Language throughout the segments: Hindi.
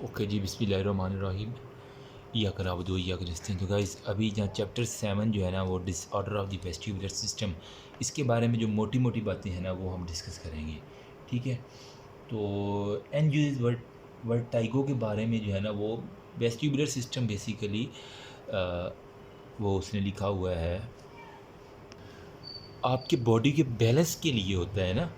ओके जी, बिस्मिल्लाहिर्रहमानिर्रहीम। या करावदो या नस्तईन। तो गाइस अभी जहाँ चैप्टर 7 जो है ना वो disorder of the vestibular system, इसके बारे में जो मोटी मोटी बातें हैं ना वो हम डिस्कस करेंगे। ठीक है, तो एनजीओज वर्टाइगो के बारे में जो है ना वो वेस्टिबुलर सिस्टम बेसिकली वो उसने लिखा हुआ है आपके बॉडी के बैलेंस के लिए होता है ना।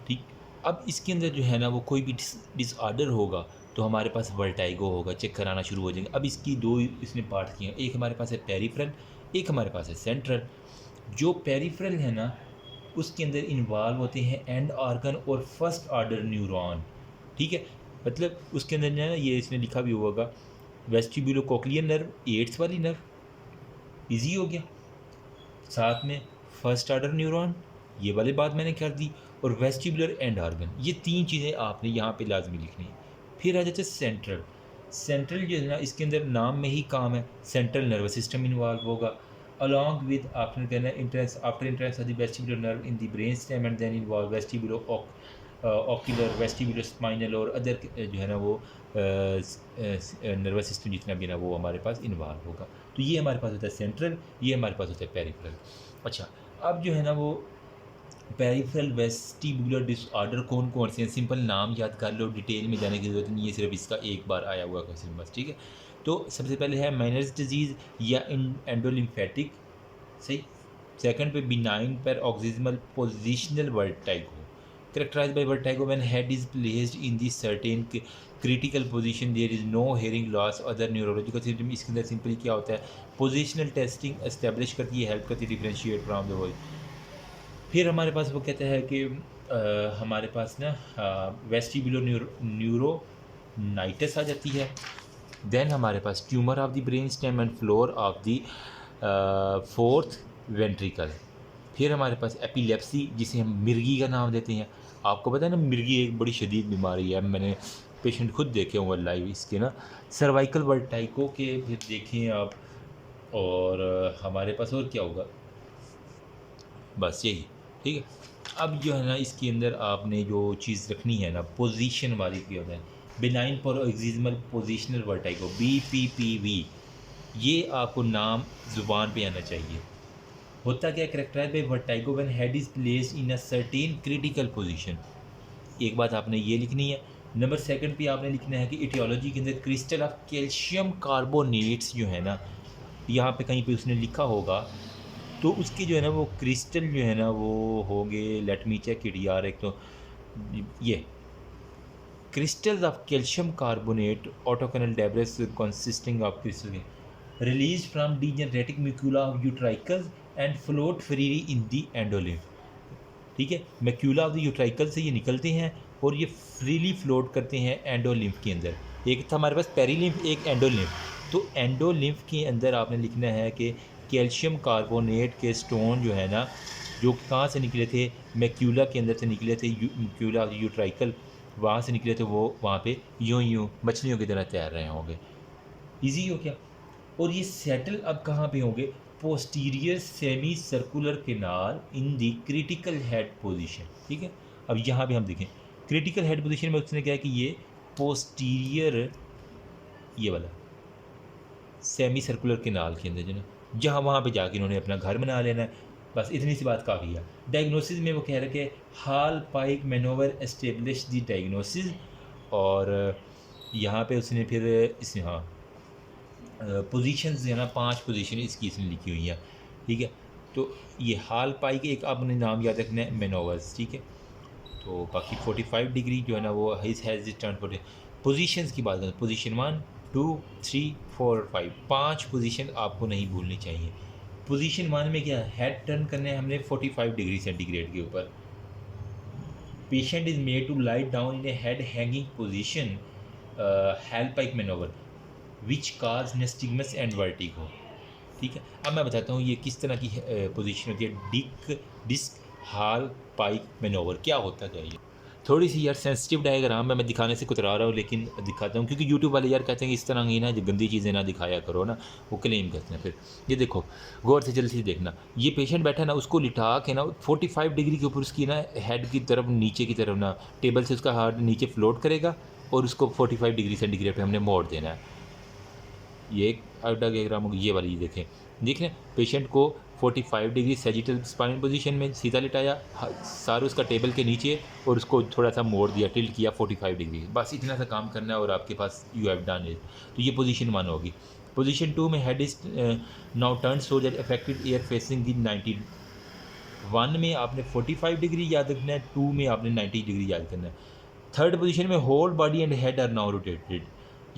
ठीक, अब इसके अंदर जो है ना वो कोई भी डिसऑर्डर होगा तो हमारे पास वर्टाइगो होगा, चक्कर आना शुरू हो जाएंगे। अब इसकी दो इसने पार्ट किए हैं, एक हमारे पास है पेरिफेरल, एक हमारे पास है सेंट्रल। जो पेरिफेरल है ना उसके अंदर इन्वॉल्व होते हैं एंड ऑर्गन और फर्स्ट ऑर्डर न्यूरॉन। ठीक है, मतलब उसके अंदर जो है ना ये इसने लिखा भी होगा वेस्टिब्यूलो कोक्लियर नर्व, एड्स वाली नर्व, इजी हो गया। साथ में फर्स्ट ऑर्डर न्यूरॉन, ये वाली बात मैंने कर दी, और वेस्टिबुलर एंड ऑर्गन, ये तीन चीज़ें आपने यहाँ पे लाजमी लिखनी है। फिर आ जाते हैं सेंट्रल। सेंट्रल जो है ना इसके अंदर नाम में ही काम है, सेंट्रल नर्वस सिस्टम इन्वॉल्व होगा अलॉन्ग विद आफ्टर कहना entrance after entrance of the vestibular nerve in the brain stem and then involve vestibulo ocular vestibular spinal और अदर जो है ना वो नर्वस सिस्टम जितना भी ना वो हमारे पास इन्वॉल्व होगा। तो ये हमारे पास होता है सेंट्रल, ये हमारे पास होता है पेरिफेरल। अच्छा, अब जो है ना वो पेरिफेरल वेस्टिबुलर डिसऑर्डर कौन कौन से हैं, सिंपल नाम याद कर लो, डिटेल में जाने की ज़रूरत नहीं है, सिर्फ इसका एक बार आया हुआ क्वेश्चन बस। ठीक है, तो सबसे पहले है मैनर्स डिजीज़ या एंडोलिम्फेटिक, सही। सेकंड पे benign paroxysmal positional vertigo, characterized by vertigo when head is placed in the certain critical position, there is no hearing loss, other neurological symptom। इसके अंदर सिंपली क्या होता है, पोजिशनल टेस्टिंग एस्टेब्लिश करती है, हेल्प करती है डिफ्रेंशिएट फ्रॉम द वॉइस। फिर हमारे पास वो कहता है कि हमारे पास ना वेस्टिबुलो न्यूरोनाइटिस आ जाती है। देन हमारे पास tumour of the brain stem and floor of the fourth ventricle. फिर हमारे पास एपिलेप्सी जिसे हम मिर्गी का नाम देते हैं। आपको पता है ना मिर्गी एक बड़ी शदीद बीमारी है, मैंने पेशेंट खुद देखे हुए लाइव इसके ना। सर्वाइकल वर्टाइको के फिर देखें आप, और हमारे पास और क्या होगा, बस यही। ठीक है, अब जो है ना इसके अंदर आपने जो चीज़ रखनी है ना पोजीशन वाली क्या होता है, benign paroxysmal positional vertigo, BPPV, ये आपको नाम ज़ुबान पे आना चाहिए। होता क्या, characterised by vertigo when head is placed in a certain critical position. एक बात आपने ये लिखनी है। नंबर सेकंड पे आपने लिखना है कि इटियोलॉजी के अंदर क्रिस्टल ऑफ कैल्शियम कार्बोनेट्स जो है ना, यहाँ पे कहीं पे उसने लिखा होगा तो उसके जो है ना वो क्रिस्टल जो है ना वो होंगे, लेट मी चेक इट यार, एक तो ये crystals of calcium carbonate autocanal debris consisting of crystals released from degenerative macula of utricles and float freely in the endolymph। ठीक है, मैक्यूला ऑफ द यूट्राइकल से ये निकलते हैं और ये फ्रीली फ्लोट करते हैं एंडोलिम्फ के अंदर। एक था हमारे पास पेरीलिम्फ, एक एंडोलिम्फ। तो एंडोलिम्फ के अंदर आपने लिखना है कि कैल्शियम कार्बोनेट के स्टोन जो है ना, जो कहाँ से निकले थे, मैक्यूला के अंदर से निकले थे, मैक्यूला ऑफ द यूट्राइकल वहाँ से निकले थे, वो वहाँ पे यूं यूं मछलियों की तरह तैर रहे होंगे। ईजी हो क्या। और ये सेटल अब कहाँ पे होंगे, पोस्टीरियर सेमी सर्कुलर केनाल इन दी क्रिटिकल हेड पोजीशन। ठीक है, अब यहाँ पे हम देखें क्रिटिकल हेड पोजीशन में उसने क्या है कि ये पोस्टीरियर, ये वाला सेमी सर्कुलर केनाल के अंदर जो ना, जहाँ वहाँ पे जाके इन्होंने अपना घर बना लेना है, बस इतनी सी बात काफ़ी है। डायग्नोसिस में वो कह रहे कि हाल पाइक मैनोवर एस्टेब्लिश दी डायग्नोसिस, और यहाँ पे उसने फिर इसने हाँ पोजीशंस जो है ना 5 पोजीशन इसकी इसने लिखी हुई हैं। ठीक है, तो ये हाल पाई के एक आपने नाम याद रखना है, मैनोवर्स। ठीक है, तो बाकी 45 डिग्री जो है ना वो हिज हैज़ टर्न पोजीशंस की बात करें, पोजीशन 1 2 3 4 और 5, 5 पोजीशन आपको नहीं भूलनी चाहिए। पोजीशन 1 में क्या हेड टर्न करने हैं हमने 45 डिग्री सेंटीग्रेड के ऊपर। Patient is made to lie down in a head hanging position, Hallpike manoeuvre which cause nystagmus and vertigo. ठीक है, अब मैं बताता हूँ ये किस तरह की पोजीशन होती है। डिस्क हाल पाइक मैनोवर क्या होता है। ये थोड़ी सी यार सेंसिटिव डायग्राम है, मैं दिखाने से कुतरा रहा हूँ लेकिन दिखाता हूँ, क्योंकि यूट्यूब वाले यार कहते हैं कि इस तरह की ना जो गंदी चीज़ें ना दिखाया करो ना, वो क्लेम करते हैं। फिर ये देखो गौर से जल्दी से देखना, ये पेशेंट बैठा ना, उसको लिटा के ना 45 डिग्री के ऊपर उसकी ना हेड की तरफ नीचे की तरफ ना टेबल से उसका हाथ नीचे फ्लोट करेगा, और उसको 45 डिग्री सेंटीग्रेड पे हमने मोड़ देना है। ये एक डायग्राम होगी, ये वाली देखें। देख रहे हैं, पेशेंट को 45 डिग्री सैजिटल स्पाइन पोजीशन में सीधा लिटाया, सार उसका टेबल के नीचे, और उसको थोड़ा सा मोड़ दिया, टिल्ट किया 45 डिग्री। बस इतना सा काम करना है और आपके पास यू हैव डन इट। तो ये पोजीशन 1 होगी। पोजीशन 2 में head is now turn so that affected air facing in 90। 1 में आपने 45 डिग्री याद रखना है, 2 में आपने 90 डिग्री याद करना है। थर्ड पोजीशन में whole body and head are now rotated.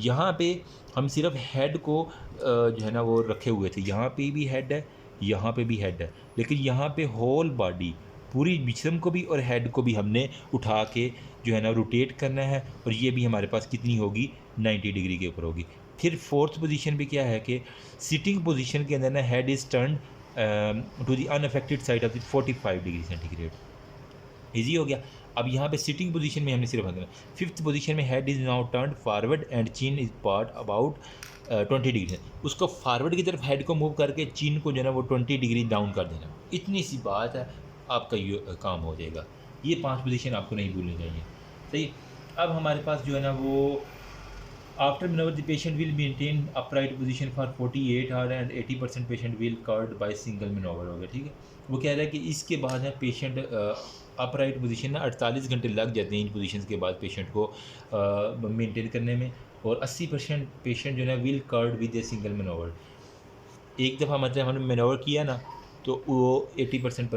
यहाँ पे हम सिर्फ हेड को जो है ना वो रखे हुए थे, यहाँ पे भी हेड है, यहाँ पे भी हेड है, लेकिन यहाँ पे होल बॉडी, पूरी जिस्म को भी और हेड को भी हमने उठा के जो है ना रोटेट करना है, और ये भी हमारे पास कितनी होगी, 90 डिग्री के ऊपर होगी। फिर फोर्थ पोजीशन पे क्या है कि सिटिंग पोजीशन के अंदर ना head is turn to the unaffected side of the 45 degree centigrade. Easy हो गया। अब यहाँ पे सिटिंग पोजीशन में हमने सिर्फ रखना। फिफ्थ पोजीशन में head is now turn forward and chin is part about 20 degree. उसको फॉरवर्ड की तरफ हेड को मूव करके चिन को जो है ना वो 20 डिग्री डाउन कर देना। इतनी सी बात है, आपका ये काम हो जाएगा। ये 5 पोजीशन आपको नहीं भूलनी चाहिए। सही। अब हमारे पास जो है ना वो after manoeuvre the patient will maintain upright position for 48 hour and 80% patient will cured by single manoeuvre हो गया। ठीक है, वो कह रहा है कि इसके बाद है पेशेंट अपराइट पोजीशन ना 48 घंटे लग जाते हैं इन पोजीशंस के बाद पेशेंट को मेंटेन करने में, और 80% पेशेंट जो है will cured with a single manoeuvre. एक दफ़ा मतलब हमने मनोवर किया ना तो वो 80%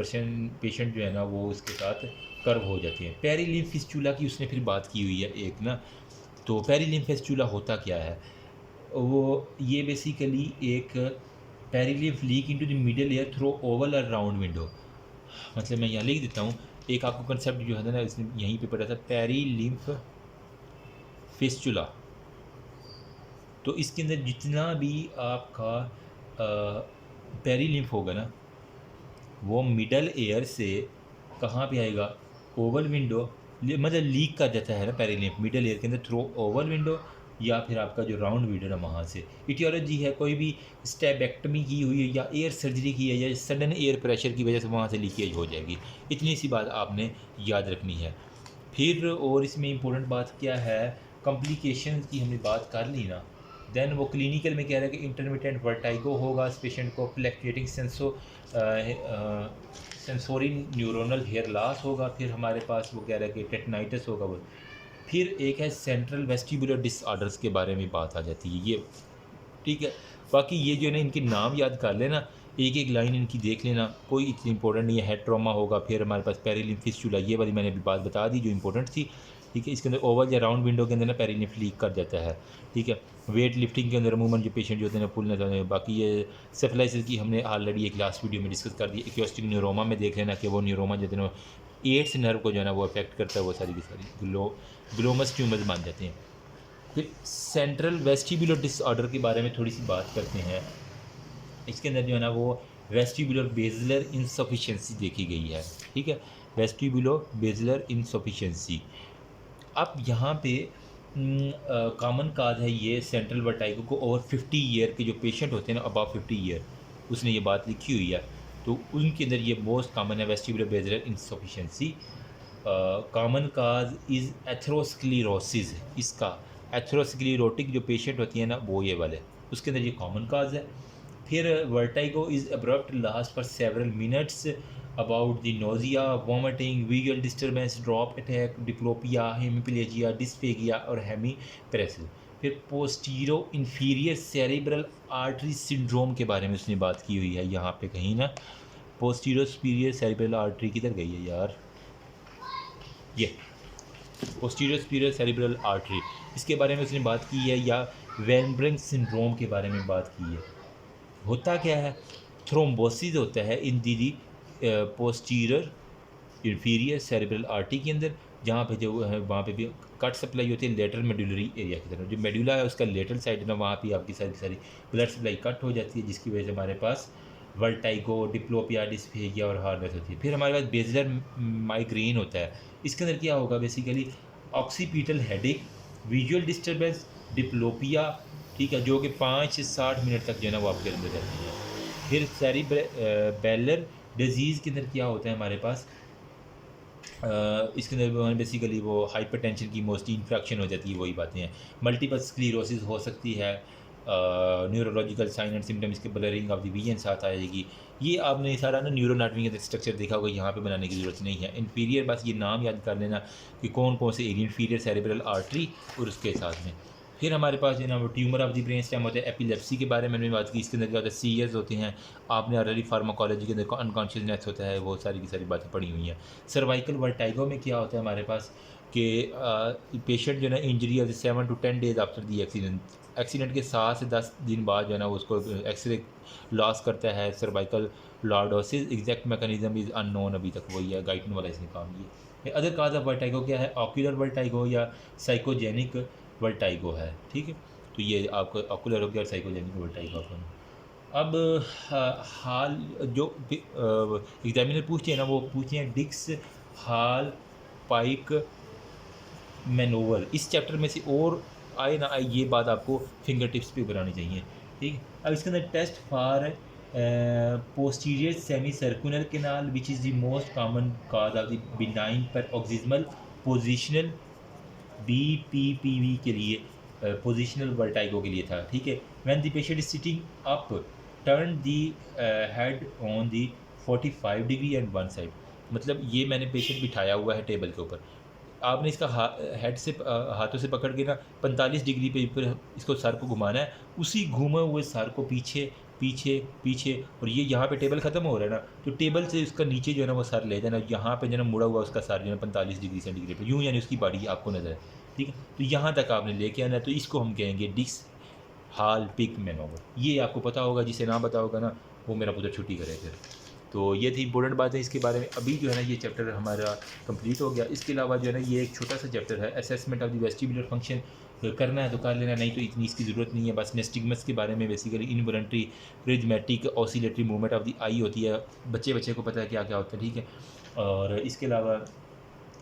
पेशेंट जो है ना वो उसके साथ कर्व हो जाते हैं। पेरिलिम्फ फिस्टुला की उसने फिर बात की हुई है एक ना। तो पेरिलिम्फ फिस्टुला होता क्या है, वो ये बेसिकली एक perilymph leak into the middle ear through oval और राउंड विंडो। मतलब मैं यहाँ लिख देता हूँ, एक आपको कंसेप्ट जो है ना इसने यहीं पे पढ़ा था, पेरिलिम्फ फिस्टुला। तो इसके अंदर जितना भी आपका पेरिलिम्फ होगा ना वो मिडल एयर से कहाँ पे आएगा, ओवल विंडो, मतलब लीक कर जाता है ना पेरिलिम्फ मिडल एयर के अंदर थ्रू ओवल विंडो या फिर आपका जो राउंड विंडो है वहाँ से। इटियोलॉजी है, कोई भी स्टेबेक्टमी की हुई है या एयर सर्जरी की है या सडन एयर प्रेशर की वजह से वहाँ से लीकेज हो जाएगी। इतनी सी बात आपने याद रखनी है। फिर और इसमें इम्पोर्टेंट बात क्या है, कॉम्प्लिकेशन की हमने बात कर ली ना। देन वो क्लिनिकल में कह रहा है कि इंटरमिटेंट वर्टाइगो होगा इस पेशेंट को, fluctuating sensory neuronal hair loss होगा। फिर हमारे पास वो कह रहा है कि टेटनाइटिस होगा वो। फिर एक है सेंट्रल वेस्टिबुलर डिसऑर्डर्स के बारे में बात आ जाती है ये। ठीक है, बाकी ये जो है ना इनके नाम याद कर लेना, एक एक लाइन इनकी देख लेना, कोई इतनी इंपॉर्टेंट नहीं है। हेड ट्रॉमा होगा, फिर हमारे पास पेरिलिम्फ फिस्टुला, ये वाली मैंने अभी बात बता दी जो इंपॉर्टेंट थी। ठीक है, इसके अंदर ओवल या राउंड विंडो के अंदर ना पेरिलिम्फ लीक कर जाता है। ठीक है, वेट लिफ्टिंग के अंदर अमूमन जो पेशेंट जो होते हैं फुल नजर। बाकी ये सेफलाइसिस की हमने ऑलरेडी एक लास्ट वीडियो में डिस्कस कर दी। एक्योस्टिक न्यूरोमा में देख लेना कि वो न्यूरोमा जो है ना एड्स नर्व को जो है ना वो अफेक्ट करता है, वो सारी की सारी ग्लोमस ट्यूमर्स बन जाते हैं। फिर सेंट्रल वेस्टिबुलर डिसऑर्डर के बारे में थोड़ी सी बात करते हैं। इसके अंदर जो है ना वो वेस्टिबुलर बेजलर इनसफिशिएंसी देखी गई है। ठीक है, वेस्टिबुलर बेजलर इनसफिशिएंसी। अब यहाँ पे कॉमन काज है ये सेंट्रल वर्टाइगो को ओवर 50 ईयर के जो पेशेंट होते हैं ना, अबव 50 ईयर, उसने ये बात लिखी हुई है। तो उनके अंदर ये मोस्ट कॉमन है vestibular Baszler insufficiency. Common cause is atherosclerosis. इसका एथेरोस्क्लेरोटिक जो पेशेंट होती है ना वो ये वाले, उसके अंदर ये कॉमन काज है। फिर vertigo is abrupt last for several minutes about the nausea, vomiting, visual disturbance, drop attack, diplopia, hemiplegia, dysphagia और हेमीप्रेसिस। फिर पोस्टीरो इन्फीरियर सेरेब्रल आर्टरी सिंड्रोम के बारे में उसने बात की हुई है यहाँ पे कहीं ना। पोस्टीरो सुपीरियर सेरेब्रल आर्टरी किधर गई है यार, ये पोस्टीरियर सुपीरियर सेरेब्रल आर्टरी, इसके बारे में उसने बात की है। या वैन ब्रेंक सिंड्रोम के बारे में बात की है। होता क्या है, थ्रोम्बोसिस होता है इन दी पोस्टीरियर इंफीरियर सेरेब्रल आर्टरी के अंदर, जहाँ पे जो है वहाँ पे भी कट सप्लाई होती है लेटरल मेडुलरी एरिया की तरफ। जो मेडुला है उसका लेटरल साइड है ना, वहाँ पे आपकी सारी ब्लड सप्लाई कट हो जाती है, जिसकी वजह से हमारे पास वर्टाइगो, डिप्लोपिया, डिस्फेगिया और हार्डनेस होती है। फिर हमारे पास बेजलर माइग्रेन होता है। इसके अंदर क्या होगा, basically occipital headache, visual disturbance, diplopia, ठीक है, जो कि 5 से 60 मिनट तक जो है ना वो आपके अंदर रहती है। फिर सेरिब्रल डिजीज़ के अंदर क्या होता है हमारे पास, इसके अंदर बेसिकली वो हाइपरटेंशन की मोस्टली इन्फेक्शन हो जाती है, वही बातें हैं। मल्टीपल स्क्लीरोसिस हो सकती है, न्यूरोलॉजिकल साइन एंड सिम्टम्स के ब्लरिंग ऑफ द विजन साथ आएगी। ये आपने सारा ना न्यूरो एनाटॉमी का स्ट्रक्चर देखा होगा, यहाँ पे बनाने की ज़रूरत नहीं है। इन्फीरियर बस ये नाम याद कर लेना कि कौन कौन से एरिया, इन्फीरियर सेरेब्रल आर्टरी और उसके साथ में फिर हमारे पास जो है ना वो tumour of the brain stem होता है। एपिलेप्सी के बारे में मैंने बात की, इसके अंदर क्या होता है, सीएस होते हैं। आपने ऑलरेडी फार्माकोलॉजी के अंदर अनकॉन्शियसनेस होता है, वो सारी की सारी बातें पड़ी हुई हैं। सर्वाइकल वर्टाइगो में क्या होता है हमारे पास कि पेशेंट जो है ना injury of 7 to 10 days after the accident के 7 से 10 दिन बाद जो है ना उसको एक्सरे लॉस करता है। Cervical lordosis, exact mechanism is unknown, अभी तक वही है, गाइटन वाला इसने काम किया। अदर काज ऑफ वर्टाइगो क्या है, ऑक्यूलर वर्टाइगो या साइकोजेनिक वर्टाइगो है, ठीक है। तो ये आपको ऑक्यूलर हो गया और साइकोजेनिक वर्टाइगो आपको। अब हाल जो एग्जामिनर पूछते हैं ना, वो पूछते हैं डिक्स हाल पाइक मैनोवर। इस चैप्टर में से और आए ना आए ये बात आपको फिंगर टिप्स पे बनानी चाहिए, ठीक है। अब इसके अंदर test for posterior semicircular canal which is the most common cause of the benign paroxysmal positional BPPV के लिए, पोजिशनल वर्टाइगो के लिए था, ठीक है। When the patient is sitting up turn the head on the 45 degree and one side. मतलब ये मैंने पेशेंट बिठाया हुआ है टेबल के ऊपर, आपने इसका हेड से हाथों से पकड़ के ना 45 डिग्री पे ऊपर इसको सर को घुमाना है। उसी घूमे हुए सर को पीछे पीछे पीछे, और ये यहाँ पे टेबल ख़त्म हो रहा है ना, तो टेबल से उसका नीचे जो है ना वो सर ले जाना, यहाँ पे जो है ना मुड़ा हुआ उसका सर जो है 45 डिग्री सेंटीग्रेड पर यूँ, यानी उसकी बॉडी आपको नजर है, ठीक है। तो यहाँ तक आपने लेके आना है, तो इसको हम कहेंगे डिक्स हाल पिक मैनोवर। ये आपको पता होगा, जिसे ना पता होगा ना वो मेरा पुत्र छुट्टी करे फिर। तो ये थी इंपॉर्टेंट बातें इसके बारे में। अभी जो है ना ये चैप्टर हमारा कंप्लीट हो गया। इसके अलावा जो है ना ये एक छोटा सा चैप्टर है, assessment of the vestibular function. करना है तो कर लेना, नहीं तो इतनी इसकी ज़रूरत नहीं है। बस नेस्टिग्मस के बारे में basically involuntary prismatic oscillatory movement of the eye होती है, बच्चे को पता है क्या क्या होता है, ठीक है। और इसके अलावा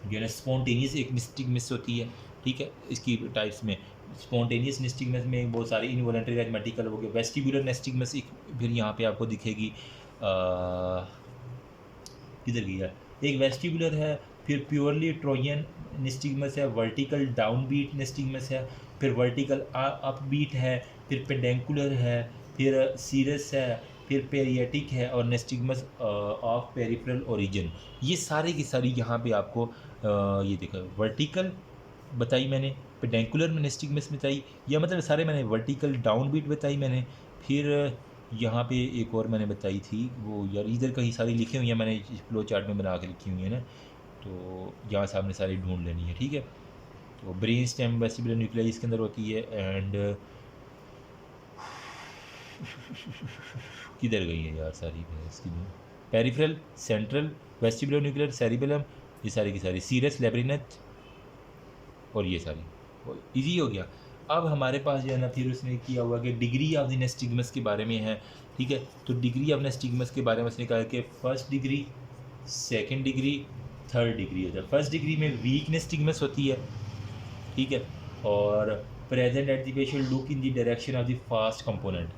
जो है ना स्पॉन्टेनियस एक नेस्टिग्मस होती है, ठीक है। इसकी टाइप्स में स्पॉन्टेनियस नेस्टिग्मस में बहुत सारे इनवॉलंटरी रेजमेटिकल हो गए। वेस्टिबुलर नेस्टिग्मस एक फिर यहाँ पे आपको दिखेगी, किधर गई है, एक वेस्टिबुलर है, फिर प्योरली ट्रोजन नेस्टिग्मस है, वर्टिकल डाउन बीट नेस्टिग्मस है, फिर वर्टिकल अप बीट है, फिर पेडेंकुलर है, फिर सीरस है, फिर पेरिएटिक है, और नेस्टिग्मस ऑफ पेरिफेरल ओरिजिन। ये सारी की सारी यहाँ पे आपको ये देखो, वर्टिकल बताई मैंने, पेडेंकुलर में नेस्टिग्मस बताई, या मतलब सारे मैंने वर्टिकल डाउन बीट बताई मैंने। फिर यहाँ पे एक और मैंने बताई थी, वो यार इधर कहीं सारी लिखी हुई हैं मैंने, फ्लो चार्ट में बना के लिखी हुई है ना, तो यहाँ से आपने सारी ढूंढ लेनी है, ठीक है। तो ब्रेन स्टेम वेस्टिबुलर न्यूक्लियाई इसके अंदर होती है, एंड किधर गई है यार सारी इसकी, peripheral, central, vestibular nuclear, cerebellum, ये सारी की सारी, सीरस, लेब्रिनथ, और ये सारी इजी हो गया। अब हमारे पास जो है ना फिर उसने किया हुआ कि डिग्री ऑफ द नेस्टिग्मस के बारे में है, ठीक है। तो डिग्री ऑफ नेस्टिग्मस के बारे में उसने कहा कि first degree, second degree, third degree होता है। फर्स्ट डिग्री में वीक नेस्टिग्मस होती है, ठीक है, और present at the patient look in the direction of the first component,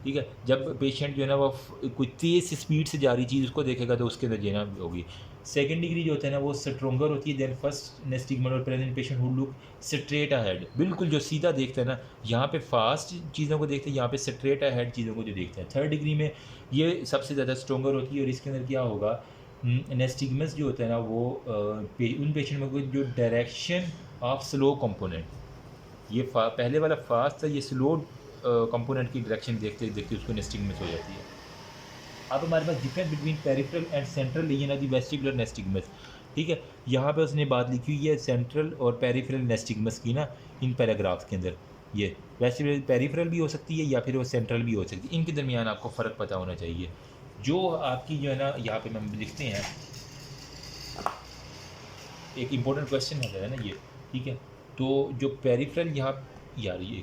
ठीक है। जब पेशेंट जो है ना वो कोई तेज़ स्पीड से जा रही चीज़ उसको देखेगा तो उसके अंदर जेना होगी। सेकंड डिग्री जो होता है ना वो स्ट्रोंगर होती है देन फर्स्ट नेस्टिग्मस और present patient who look straight ahead, बिल्कुल जो सीधा देखता है ना, यहाँ पे फास्ट चीज़ों को देखते हैं, यहाँ पे स्ट्रेट अहेड चीज़ों को जो देखते हैं। थर्ड डिग्री में ये सबसे ज़्यादा स्ट्रोंगर होती है, और इसके अंदर क्या होगा, नेस्टिग्मस जो होता है ना वो उन पेशेंट में जो डायरेक्शन ऑफ स्लो कंपोनेंट, ये पहले वाला फास्ट था, ये स्लो कंपोनेंट की डायरेक्शन देखते देखते उसको नेस्टिग्मस हो जाती है। अब हमारे पास difference between peripheral and central region of the vestibular nystagmus, ठीक है। यहाँ पे उसने बात लिखी हुई है सेंट्रल और पेरिफेरल नेस्टिग्मस की ना, इन पैराग्राफ्स के अंदर ये वेस्टिबुलर पेरिफेरल भी हो सकती है या फिर वो सेंट्रल भी हो सकती है, इनके दरमियान आपको फ़र्क पता होना चाहिए। जो आपकी जो है ना यहाँ पे हम लिखते हैं, एक इम्पोर्टेंट क्वेश्चन होता है ना ये, ठीक है। तो जो पेरिफेरल यहाँ, यार ये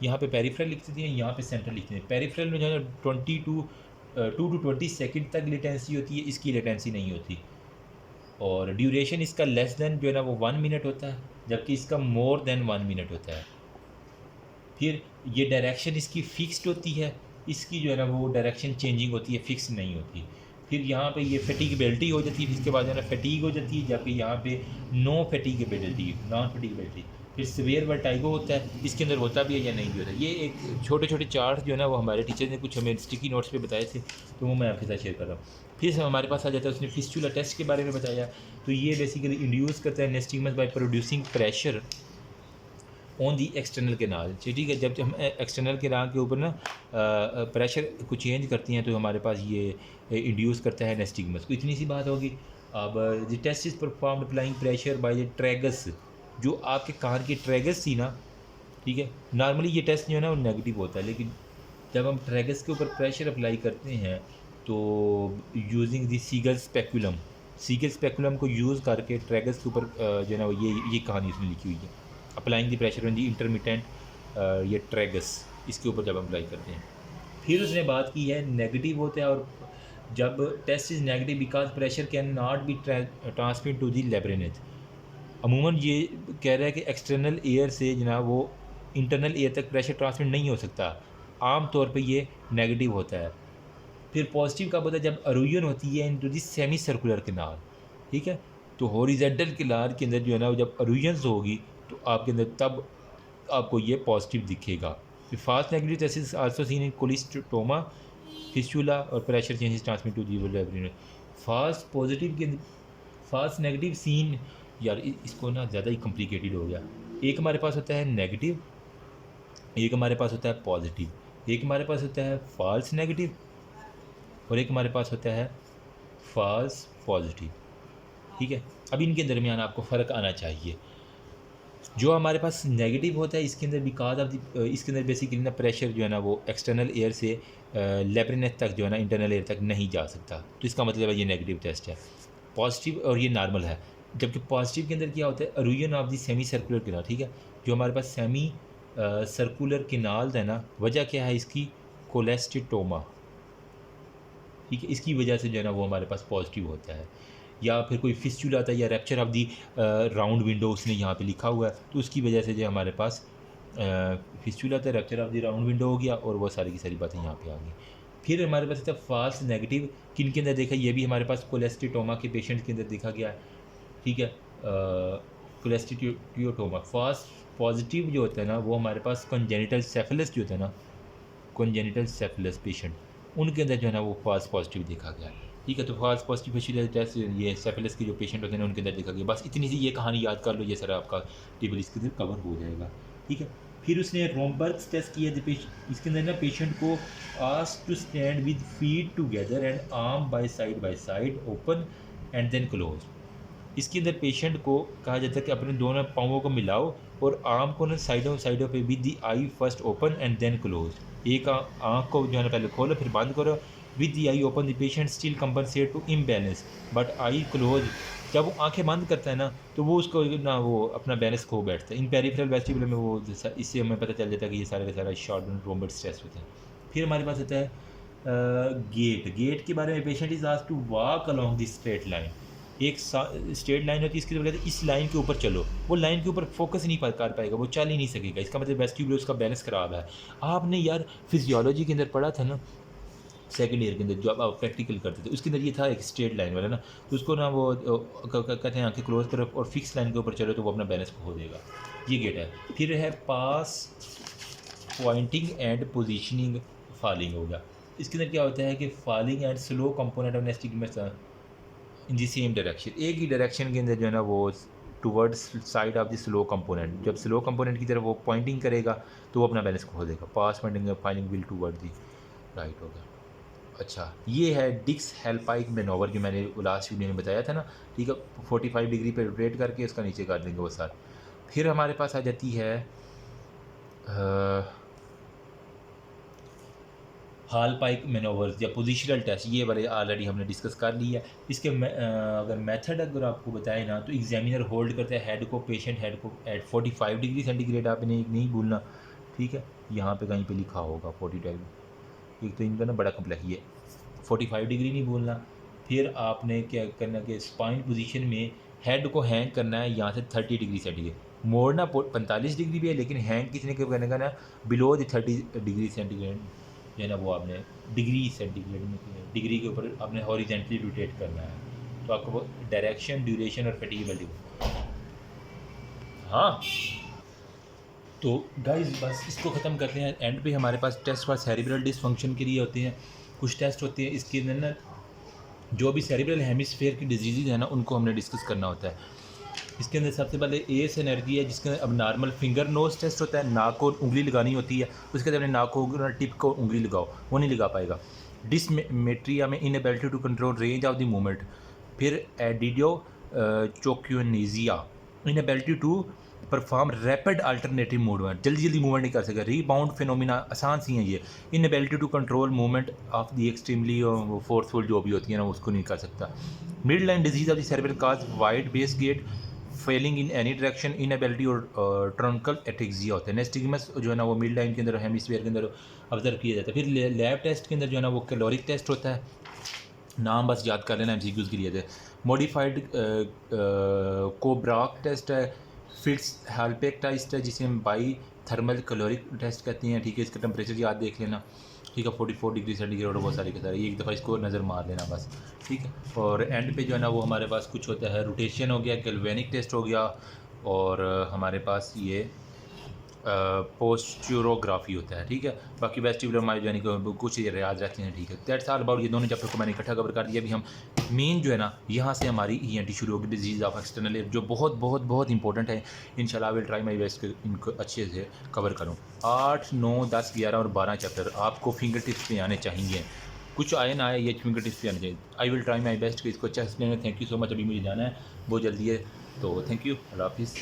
यहाँ पे पेरिफेरल लिख देती है, यहाँ पे सेंट्रल लिखते हैं। पेरिफेरल में जो है 2 to 20 सेकंड तक लेटेंसी होती है, इसकी लेटेंसी नहीं होती, और ड्यूरेशन इसका लेस देन जो है ना वो 1 मिनट होता है, जबकि इसका मोर देन 1 मिनट होता है। फिर ये डायरेक्शन इसकी फिक्स्ड होती है, इसकी जो है ना वो डायरेक्शन चेंजिंग होती है, फिक्स नहीं होती। फिर यहाँ पे ये फैटिगेबिलिटी हो जाती है, फिर इसके बाद जो है ना फैटीग हो जाती है, जबकि यहाँ पे नो फैटिगेबिलिटी, नॉन फैटिगेबिलिटी। फिर सिवियर वर्टाइगो होता है, इसके अंदर होता भी है या नहीं भी होता है। ये एक छोटे छोटे चार्ट जो है ना वो हमारे टीचर ने कुछ हमें स्टिकी नोट्स पे बताए थे, तो वो मैं आपके साथ शेयर कर रहा हूँ। फिर हमारे पास आ जाता है, उसने फिस्टुला टेस्ट के बारे में बताया। तो ये बेसिकली इंड्यूस करता है nystagmus by producing pressure on the external canal. ठीक है, जब हम एक्सटर्नल केनाल के ऊपर ना प्रेशर को चेंज करती हैं तो हमारे पास ये इंड्यूस करता है नेस्टिगमस को। इतनी सी बात होगी। अब the test is performed applying pressure by the tragus, जो आपके कान की ट्रैगस थी ना, ठीक है। नॉर्मली ये टेस्ट जो है ना वो नेगेटिव होता है, लेकिन जब हम ट्रैगस के ऊपर प्रेशर अप्लाई करते हैं तो यूजिंग दी सीगल स्पेकुलम को यूज़ करके ट्रैगस के ऊपर जो है ना वो ये कहानी इसमें लिखी हुई है। Applying the pressure on the intermittent, ये ट्रैगस, इसके ऊपर जब हम अप्लाई करते हैं। फिर उसने बात की है नेगेटिव होता है, और जब test is negative because pressure can not be transmit to the labyrinth. अमूमन ये कह रहा है कि एक्सटर्नल एयर से जनाब वो इंटरनल एयर तक प्रेशर ट्रांसमिट नहीं हो सकता, आम तौर पे ये नेगेटिव होता है। फिर पॉजिटिव कब होता है, जब अरूजन होती है इनटू दी सेमी सर्कुलर किनार, ठीक है। तो हॉरिजॉन्टल किनार के अंदर जो है ना जब अरूजन्स होगी तो आपके अंदर तब आपको ये पॉजिटिव दिखेगा। फिर fast negative test is also seen in cholesteatoma, fistula और pressure changes transmit to the labyrinth. Fast positive के फास्ट नेगेटिव सीन, यार इसको ना ज़्यादा ही कॉम्प्लिकेटेड हो गया। एक हमारे पास होता है नेगेटिव, एक हमारे पास होता है पॉजिटिव, एक हमारे पास होता है फॉल्स नेगेटिव, और एक हमारे पास होता है फॉल्स पॉजिटिव, ठीक है। अब इनके दरमियान आपको फ़र्क आना चाहिए। जो हमारे पास नेगेटिव होता है इसके अंदर बिकॉज ऑफ इसके अंदर बेसिकली ना प्रेशर जो है ना वो एक्सटर्नल एयर से लेब्रिनेथ तक जो है ना इंटरनल एयर तक नहीं जा सकता, तो इसका मतलब है ये नेगेटिव टेस्ट है। पॉजिटिव और ये नॉर्मल है, जबकि पॉजिटिव के अंदर क्या होता है, अरूजन of the semi circular canal, ठीक है। जो हमारे पास सेमी सर्कुलर किनाल है ना, वजह क्या है इसकी, कोलेस्टिटोमा, ठीक है। इसकी वजह से जो है ना वो हमारे पास पॉजिटिव होता है। या फिर कोई फिस्टुला आता है या rapture of the round window उसने यहाँ पे लिखा हुआ है, तो उसकी वजह से जो हमारे पास फिस्टुला आता है, rapture of the round window हो गया, और वो सारी की सारी बातें यहाँ पे आ गई। फिर हमारे पास था फॉल्स नेगेटिव, किन के अंदर देखा, ये भी हमारे पास कोलेस्टिटोमा के पेशेंट के अंदर देखा गया है, ठीक है। कोलेस्टिटियोटोमा। फॉल्स पॉजिटिव जो होता है ना वो हमारे पास कॉन्जेनिटल सेफिलिस जो होता है ना, कॉन्जेनिटल सेफिलिस पेशेंट, उनके अंदर जो है ना वो फॉल्स पॉजिटिव देखा गया, ठीक है। तो फॉल्स पॉजिटिव फेशियल टेस्ट ये सेफिलिस के जो पेशेंट होते हैं उनके अंदर देखा गया। बस इतनी सी ये कहानी याद कर लो, ये सारा आपका टेबल इसके अंदर कवर हो जाएगा, ठीक है। फिर उसने रोमबर्ग्स टेस्ट किया, इसके अंदर ना पेशेंट को asked to stand with feet together and arm by side open and then close. इसके अंदर पेशेंट को कहा जाता है कि अपने दोनों पाँवों को मिलाओ और आर्म को ना साइडों पे with the eye first open and then close. एक आँख को जो है ना पहले खोलो फिर बंद करो, with the eye open the patient still compensate to imbalance but eye close. जब वो आंखें बंद करता है ना तो वो उसको ना वो अपना बैलेंस खो बैठता है। इन पेरिफेरल वेस्टिबुलर में वो इससे हमें पता चल जाता है कि ये सारे का सारा शॉर्ट रोमबर्ग स्ट्रेस होते हैं। फिर हमारे पास होता है गेट के बारे में, patient is asked to walk along this straight line. एक स्ट्रेट लाइन होती है, इसकी वजह से इस लाइन के ऊपर चलो, वो लाइन के ऊपर फोकस नहीं कर पाएगा, वो चल ही नहीं सकेगा। इसका मतलब वेस्टिबुलर उसका बैलेंस ख़राब है। आपने यार फिजियोलॉजी के अंदर पढ़ा था ना सेकेंड ईयर के अंदर, जो आप प्रैक्टिकल करते थे उसके अंदर ये था एक स्ट्रेट लाइन वाला ना, तो उसको ना वो कहते हैं आंखें क्लोज करो और फिक्स लाइन के ऊपर चलो तो वो अपना बैलेंस खो देगा। ये गेट है। फिर है past pointing and positioning falling होगा। इसके अंदर क्या होता है कि falling and slow component of nystagmus in the same direction, एक ही डायरेक्शन के अंदर जो है ना वो towards side of the slow component. जब स्लो कंपोनेंट की तरफ वो पॉइंटिंग करेगा तो वो अपना बैलेंस खो देगा। Past pointing falling will toward the right होगा। अच्छा, ये है डिक्स हेल्पाइक मैनोवर जो मैंने लास्ट वीडियो में बताया था ना, ठीक है। 45 डिग्री पे रोटेट करके उसका नीचे कर देंगे वो साथ। फिर हमारे पास आ जाती है हाल पाइक मैनोवर्स या पोजिशनल टेस्ट, ये वाले ऑलरेडी हमने डिस्कस कर लिया। इसके अगर मेथड अगर आपको बताए ना तो एग्जामिनर होल्ड करता है हेड को, पेशेंट हेड को एट 45 डिग्री सेंटीग्रेड, आपने नहीं भूलना, ठीक है। यहाँ पे कहीं पे लिखा होगा 45, एक तो इनका ना बड़ा कम्प्लेक्स ये 45 डिग्री नहीं भूलना। फिर आपने क्या करना कि स्पाइन पोजीशन में हेड को हैंग करना है यहाँ से 30 डिग्री सेंटीग्रेड, मोड़ना 45 डिग्री भी है लेकिन हैंग कितने के करने का ना, बिलो द 30 डिग्री सेंटीग्रेड जो है ना वो आपने डिग्री सेंटीग्रेड में डिग्री के ऊपर आपने हॉरिजेंटली रोटेट करना है, तो आपको वो डायरेक्शन, ड्यूरेशन और फैटिगेबिलिटी। हाँ, तो गाइस बस इसको ख़त्म करते हैं। एंड पे हमारे पास टेस्ट फॉर सेरिब्रल डिसफंक्शन के लिए होते हैं, कुछ टेस्ट होते हैं इसके अंदर ना, जो भी सेरिब्रल हेमिस्फेयर की डिजीज़ है ना उनको हमने डिस्कस करना होता है। इसके अंदर सबसे पहले एस एनर्जी है, जिसके अंदर अब नॉर्मल फिंगर नोज टेस्ट होता है, नाक को उंगली लगानी होती है, उसके अंदर अपने नाक को टिप को उंगली लगाओ, वो नहीं लगा पाएगा। डिसमेट्रिया में inability to control range of the movement. फिर adiadochokinesia, inability to perform rapid alternative movement, जल्दी जल्दी मूवमेंट नहीं कर सकेगा। रीबाउंड फिनोमिना आसान सी हैं ये। Inability to control movement of the extremely forceful जो भी होती है ना उसको नहीं कर सकता। Midline disease of the cerebral cause wide base gait, failing in any direction, inability और ट्रंकल एटेक्सिया होता है। नेस्टिगमस जो है ना वो मिड लाइन के अंदर हेमिस्फीयर के अंदर ऑब्जर्व किया जाता है। फिर लैब टेस्ट के अंदर जो है ना वो कैलोरिक टेस्ट होता है, नाम बस याद कर लेना एमसीक्यूज़ के लिए थे। मॉडिफाइड कोब्राक टेस्ट है। फिट्स हेल्पेक टेस्ट है जिसे हम बाई थर्मल कैलोरिक टेस्ट कहते हैं, ठीक है। इसका टेम्परेचर याद देख लेना, ठीक है, 44 डिग्री सेंटीग्रेड और बहुत सारे के सारे, एक दफ़ा इसको नज़र मार लेना बस, ठीक है। और एंड पे जो है ना वो हमारे पास कुछ होता है, रोटेशन हो गया, गैल्वेनिक टेस्ट हो गया, और हमारे पास ये पोस्चुरोग्राफी होता है, ठीक है। बाकी वेस्टिबुलर मायोजेनिक कुछ याद रहते हैं, ठीक है। That's all about. ये दोनों चैप्टर को मैंने इकट्ठा कवर कर दिया। अभी हम मेन जो है ना यहाँ से हमारी ईएनटी शुरू होगी, डिजीज़ ऑफ एक्सटर्नल एयर, जो बहुत बहुत बहुत इंपॉर्टेंट है। इंशाल्लाह I will try my best इनको अच्छे से कवर करूँ। 8, 9, 10, 11 और 12 चैप्टर आपको फिंगर टिप्स पे आने चाहिए। कुछ आए ना आए, ये फिंगर टिप्स पे आने चाहिए। I will try my best कि इसको अच्छा एक्सप्लेन है। Thank you so much. अभी मुझे जाना है बहुत जल्दी है, तो थैंक यू, अल्लाह हाफिज़।